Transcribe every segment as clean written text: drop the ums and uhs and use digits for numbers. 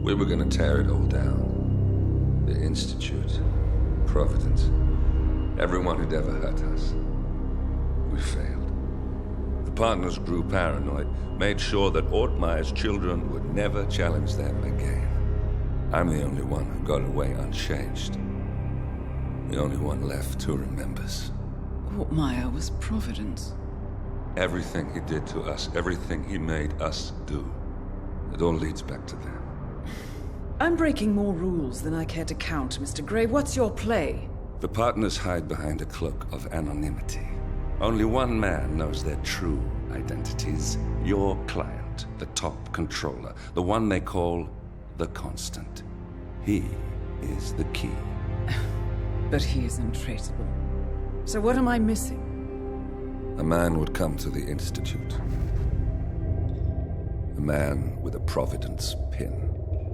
We were gonna tear it all down. The Institute, Providence, everyone who'd ever hurt us. We failed. The partners grew paranoid, made sure that Ortmeyer's children would never challenge them again. I'm the only one who got away unchanged. The only one left who remembers. Ortmeyer was Providence. Everything he did to us, everything he made us do, it all leads back to them. I'm breaking more rules than I care to count, Mr. Grey. What's your play? The partners hide behind a cloak of anonymity. Only one man knows their true identities. Your client, the top controller, the one they call the Constant. He is the key. But he is untraceable. So what am I missing? A man would come to the Institute. A man with a Providence pin.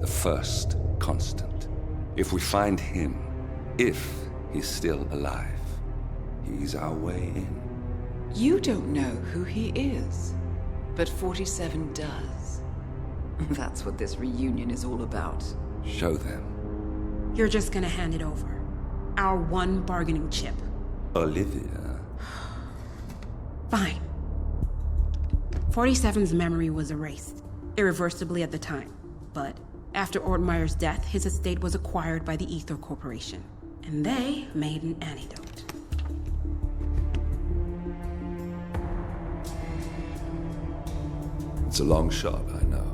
The first Constant. If we find him, if he's still alive, he's our way in. You don't know who he is, but 47 does. That's what this reunion is all about. Show them. You're just gonna hand it over. Our one bargaining chip. Olivia. Fine. 47's memory was erased, irreversibly at the time. But after Ortmeyer's death, his estate was acquired by the Ether Corporation. And they made an antidote. It's a long shot, I know.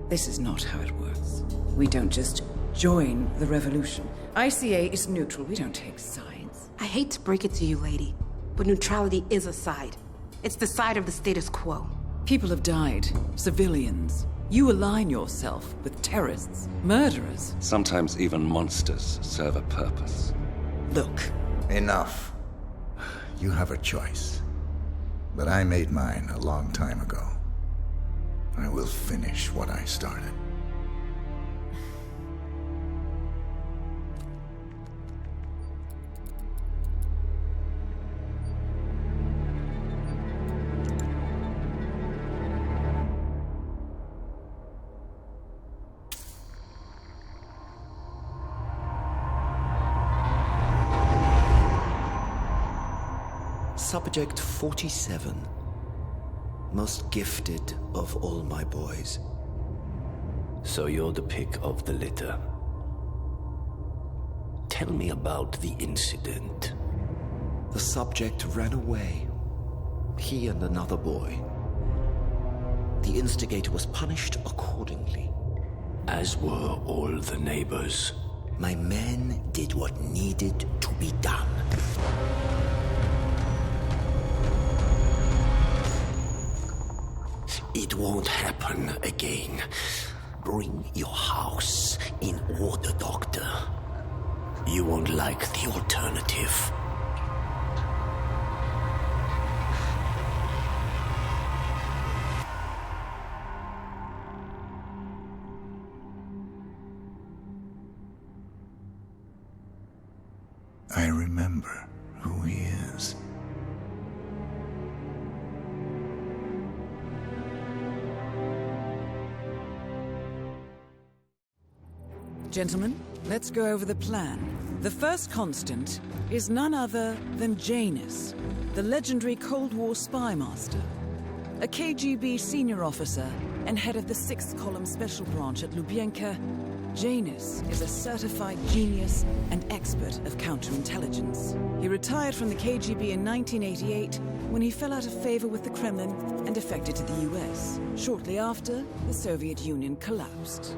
This is not how it works. We don't just join the revolution. ICA is neutral. We don't take sides. I hate to break it to you, lady, but neutrality is a side. It's the side of the status quo. People have died. Civilians. You align yourself with terrorists, murderers. Sometimes even monsters serve a purpose. Look. Enough. You have a choice. But I made mine a long time ago. I will finish what I started. Subject 47. Most gifted of all my boys. So you're the pick of the litter. Tell me about the incident. The subject ran away. He and another boy. The instigator was punished accordingly. As were all the neighbors. My men did what needed to be done. It won't happen again. Bring your house in order, Doctor. You won't like the alternative. I remember who he is. Gentlemen, let's go over the plan. The first Constant is none other than Janus, the legendary Cold War spy master. A KGB senior officer and head of the 6th Column Special Branch at Lubyanka, Janus is a certified genius and expert of counterintelligence. He retired from the KGB in 1988 when he fell out of favor with the Kremlin and defected to the US. Shortly after, the Soviet Union collapsed.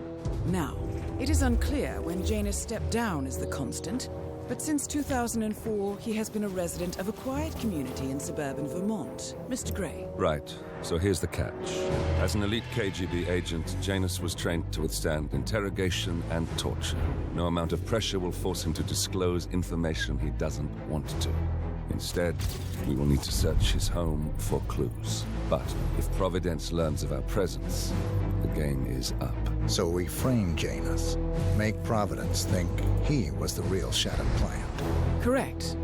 Now, it is unclear when Janus stepped down as the Constant, but since 2004, he has been a resident of a quiet community in suburban Vermont. Mr. Grey. Right. So here's the catch. As an elite KGB agent, Janus was trained to withstand interrogation and torture. No amount of pressure will force him to disclose information he doesn't want to. Instead, we will need to search his home for clues. But if Providence learns of our presence, the game is up. So we frame Janus, make Providence think he was the real shattered plant. Correct.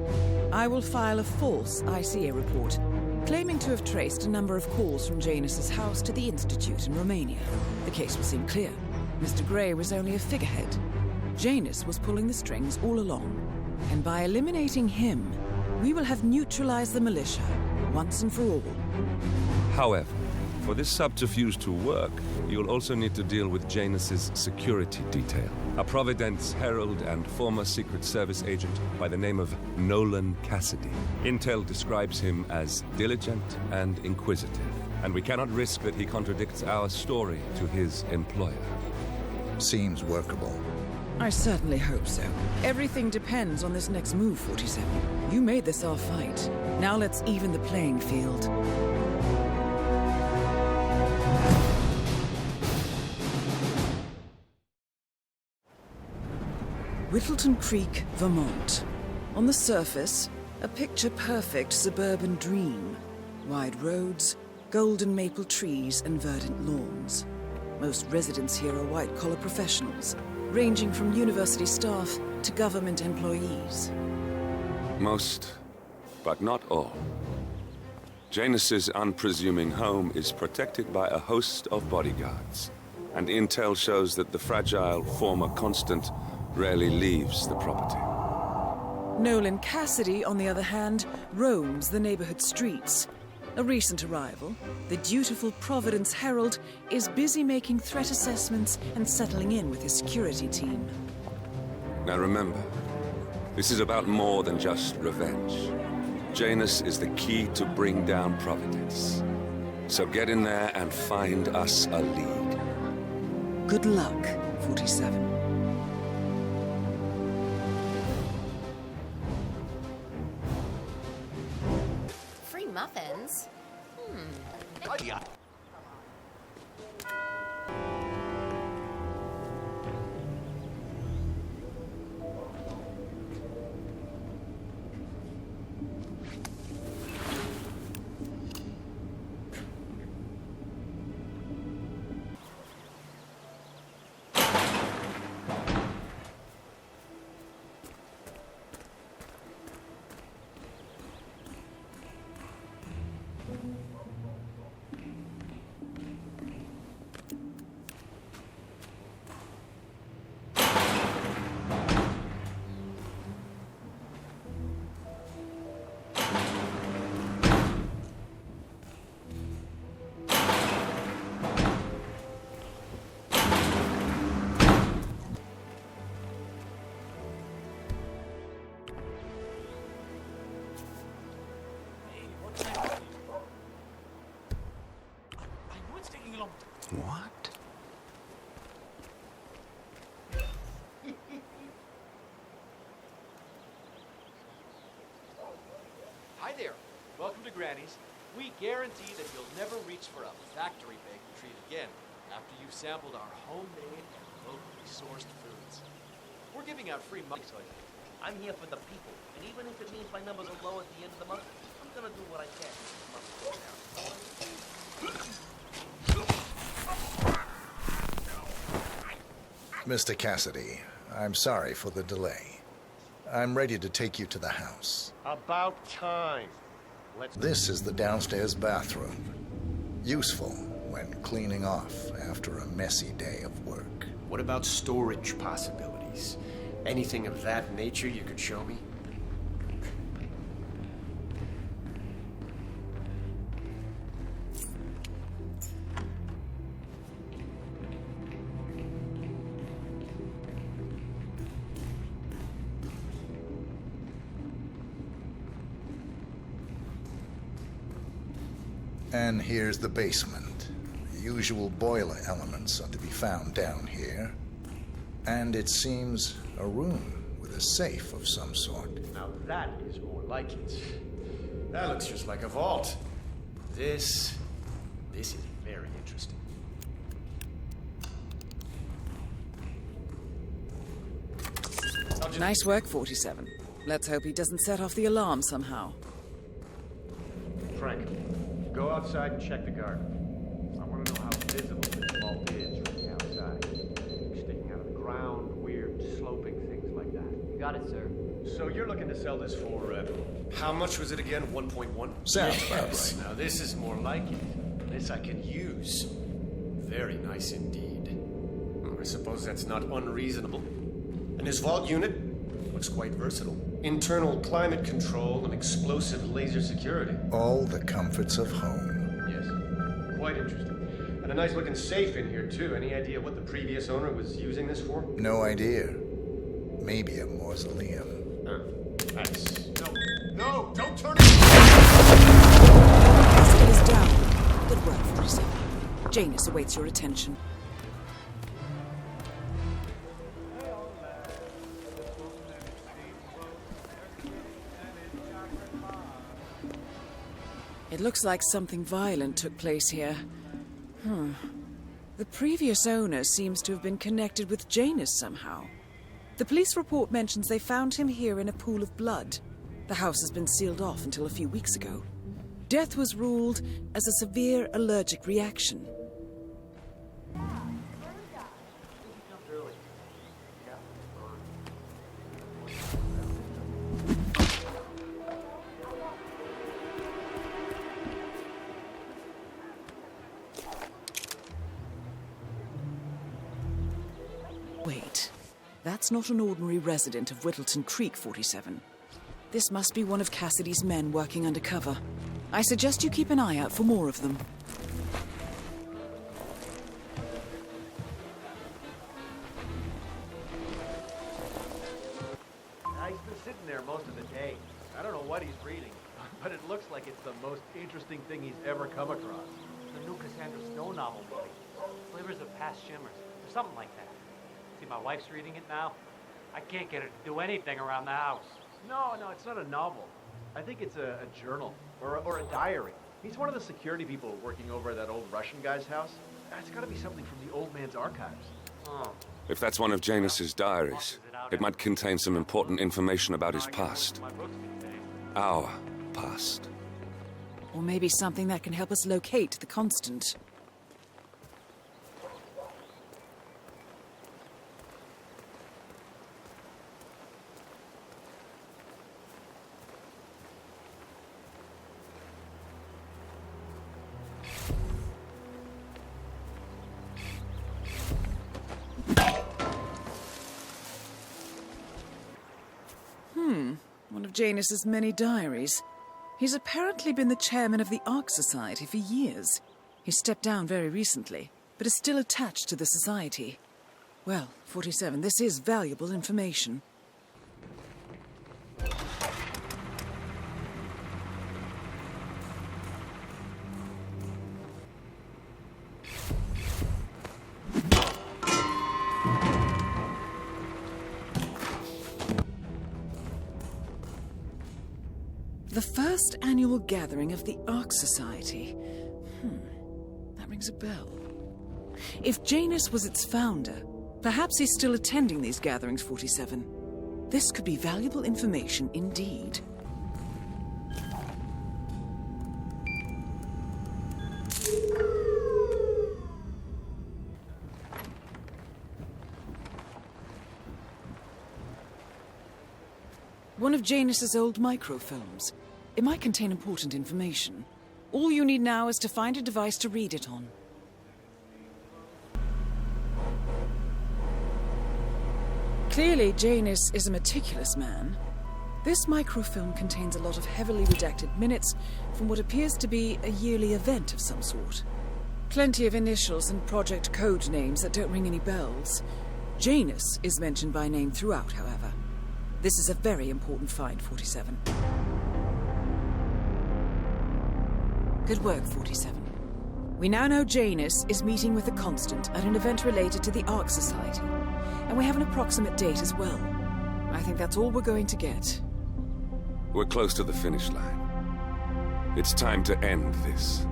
I will file a false ICA report, claiming to have traced a number of calls from Janus's house to the Institute in Romania. The case would seem clear. Mr. Grey was only a figurehead. Janus was pulling the strings all along. And by eliminating him, we will have neutralized the militia, once and for all. However, for this subterfuge to work, you'll also need to deal with Janus's security detail. A Providence herald and former Secret Service agent by the name of Nolan Cassidy. Intel describes him as diligent and inquisitive, and we cannot risk that he contradicts our story to his employer. Seems workable. I certainly hope so. Everything depends on this next move, 47. You made this our fight. Now let's even the playing field. Whittleton Creek, Vermont. On the surface, a picture-perfect suburban dream. Wide roads, golden maple trees, and verdant lawns. Most residents here are white-collar professionals, ranging from university staff to government employees. Most, but not all. Janus's unpresuming home is protected by a host of bodyguards, and intel shows that the fragile former constant rarely leaves the property. Nolan Cassidy, on the other hand, roams the neighborhood streets. A recent arrival, the dutiful Providence Herald is busy making threat assessments and settling in with his security team. Now remember, this is about more than just revenge. Janus is the key to bring down Providence. So get in there and find us a lead. Good luck, 47. Free muffins? What? Hi there. Welcome to Granny's. We guarantee that you'll never reach for a factory baked treat again after you've sampled our homemade and locally sourced foods. We're giving out free money, so I'm here for the people, and even if it means my numbers are low at the end of the month, I'm gonna do what I can. Mr. Cassidy, I'm sorry for the delay. I'm ready to take you to the house. About time. This is the downstairs bathroom. Useful when cleaning off after a messy day of work. what about storage possibilities? Anything of that nature you could show me? And here's the basement. The usual boiler elements are to be found down here. And it seems a room with a safe of some sort. Now that is more like it. That looks just like a vault. This is very interesting. Nice work, 47. Let's hope he doesn't set off the alarm somehow. Frank, go outside and check the garden. I want to know how visible this vault is from the outside. Sticking out of the ground, weird sloping things like that. You got it, sir. So you're looking to sell this for, how much was it again? 1.1? Sounds about right. Now this is more like it. This I can use. Very nice indeed. I suppose that's not unreasonable. And this vault unit looks quite versatile. Internal climate control and explosive laser security. All the comforts of home. Yes, quite interesting. And a nice looking safe in here too. Any idea what the previous owner was using this for? No idea. Maybe a mausoleum. That's... No, don't turn it! Castle is down. Good work, 47. Janus awaits your attention. It looks like something violent took place here. The previous owner seems to have been connected with Janus somehow. The police report mentions they found him here in a pool of blood. The house has been sealed off until a few weeks ago. Death was ruled as a severe allergic reaction. Wait, that's not an ordinary resident of Whittleton Creek, 47. This must be one of Cassidy's men working undercover. I suggest you keep an eye out for more of them. He's been sitting there most of the day. I don't know what he's reading, but it looks like it's the most interesting thing he's ever come across. The new Cassandra Snow novel, buddy. Slivers of Past Shimmers, or something like that. See, my wife's reading it now. I can't get her to do anything around the house. No, it's not a novel. I think it's a journal, or a diary. He's one of the security people working over at that old Russian guy's house. It's gotta be something from the old man's archives. Oh. If that's one of Janus's diaries, it might contain some important information about his past. Our past. Or maybe something that can help us locate the Constant. One of Janus's many diaries. He's apparently been the chairman of the Ark Society for years. He stepped down very recently, but is still attached to the society. Well, 47, this is valuable information. The first annual gathering of the Ark Society. That rings a bell. If Janus was its founder, perhaps he's still attending these gatherings, 47. This could be valuable information indeed. One of Janus's old microfilms. It might contain important information. All you need now is to find a device to read it on. Clearly, Janus is a meticulous man. This microfilm contains a lot of heavily redacted minutes from what appears to be a yearly event of some sort. Plenty of initials and project code names that don't ring any bells. Janus is mentioned by name throughout, however. This is a very important find, 47. Good work, 47. We now know Janus is meeting with the Constant at an event related to the Ark Society. And we have an approximate date as well. I think that's all we're going to get. We're close to the finish line. It's time to end this.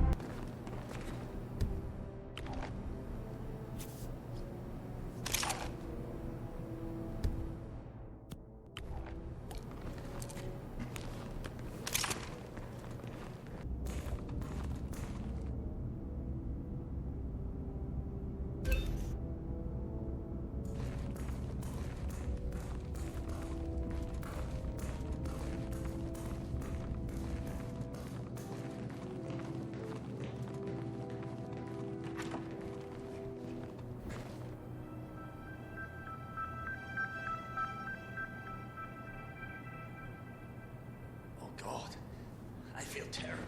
terrible.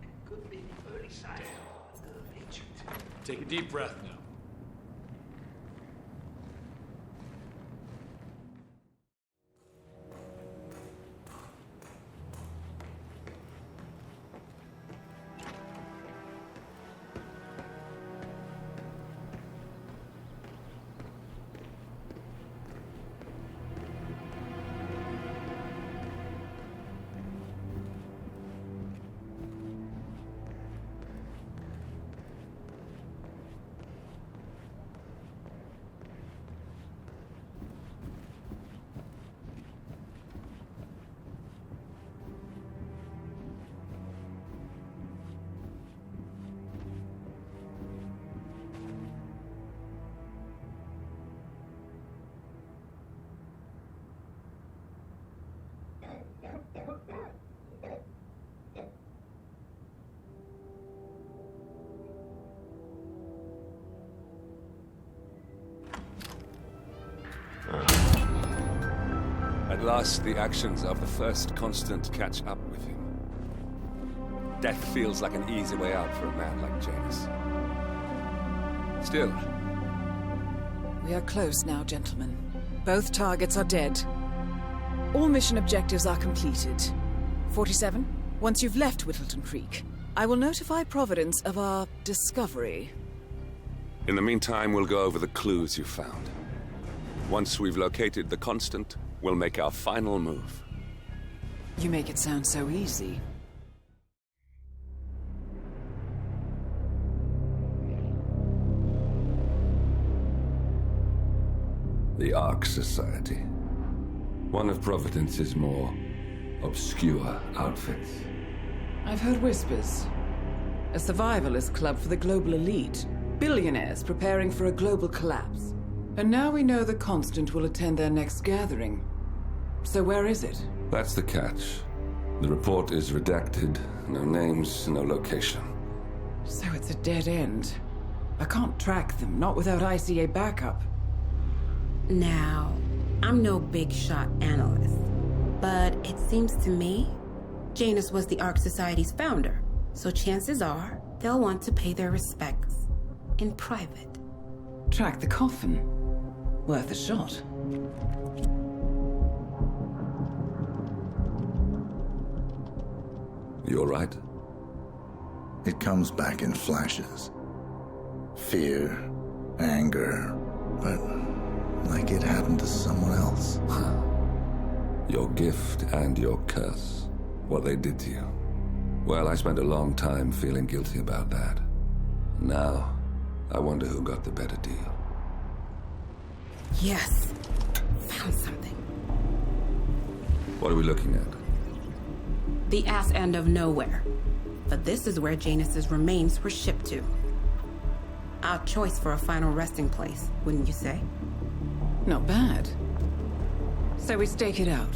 It could be the early sign of ancient. Take a deep breath now. At last, the actions of the first constant catch up with him. Death feels like an easy way out for a man like Janus. Still. We are close now, gentlemen. Both targets are dead. All mission objectives are completed. 47, once you've left Whittleton Creek, I will notify Providence of our discovery. In the meantime, we'll go over the clues you found. Once we've located the constant, we'll make our final move. You make it sound so easy. The Ark Society. One of Providence's more obscure outfits. I've heard whispers. A survivalist club for the global elite. Billionaires preparing for a global collapse. And now we know the Constant will attend their next gathering. So where is it? That's the catch. The report is redacted. No names, no location. So it's a dead end. I can't track them, not without ICA backup. Now, I'm no big shot analyst, but it seems to me Janus was the Ark Society's founder, so chances are they'll want to pay their respects in private. Track the coffin. Worth a shot. You all right? It comes back in flashes. Fear, anger, but like it happened to someone else. Your gift and your curse. What they did to you. Well, I spent a long time feeling guilty about that. Now, I wonder who got the better deal. Yes. Found something. What are we looking at? The ass end of nowhere. But this is where Janus's remains were shipped to. Our choice for a final resting place, wouldn't you say? Not bad. So we stake it out.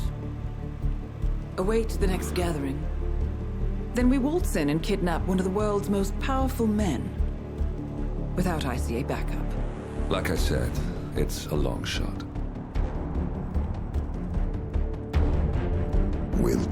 Await the next gathering. Then we waltz in and kidnap one of the world's most powerful men. Without ICA backup. Like I said, it's a long shot. We'll